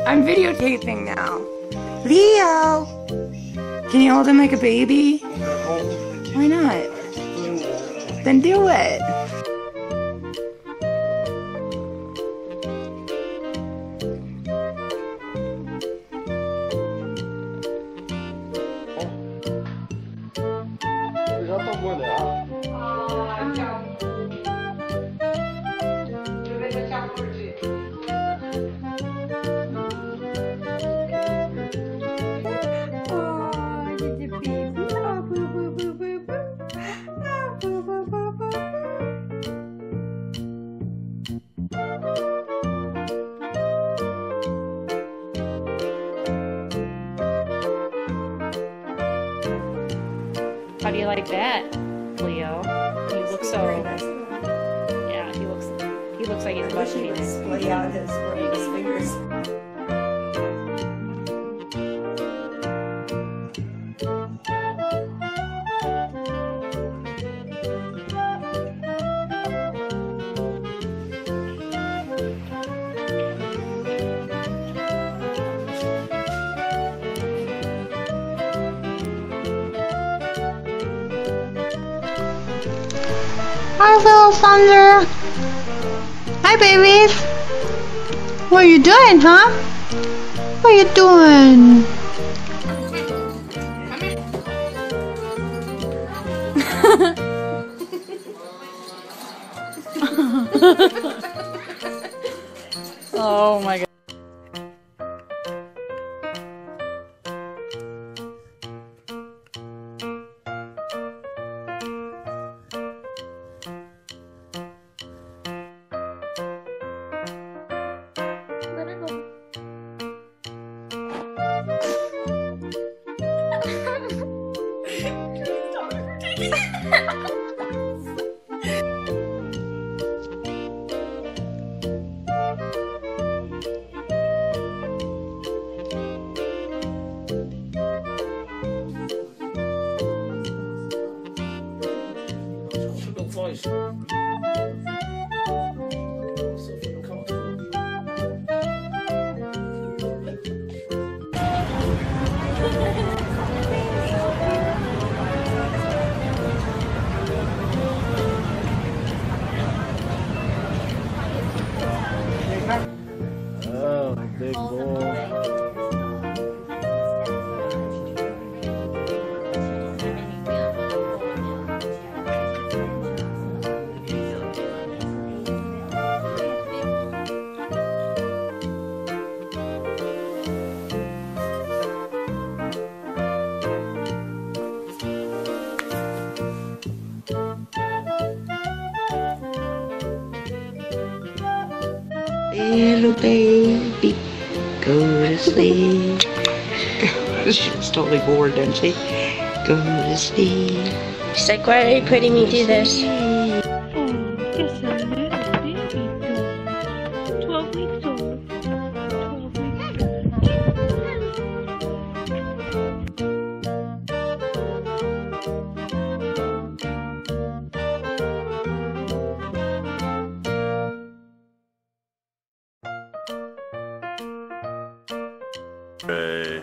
I'm videotaping now. Leo! Can you hold him like a baby? Why not? Then do it. How do you like that, Leo? He looks so. Yeah, he looks like he's about to be Display out his fingers. Hi, little thunder. Hi, babies. What are you doing, huh? What are you doing? Oh my god. Oh, big boy. Little baby, go to sleep. She's totally bored, doesn't she? Go to sleep. She's like, why are you putting me through this? Oh, just a little baby doll. 12 weeks old. 12 weeks old. Dre.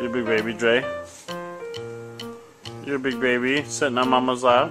You're a big baby, Dre. You're a big baby sitting on Mama's lap.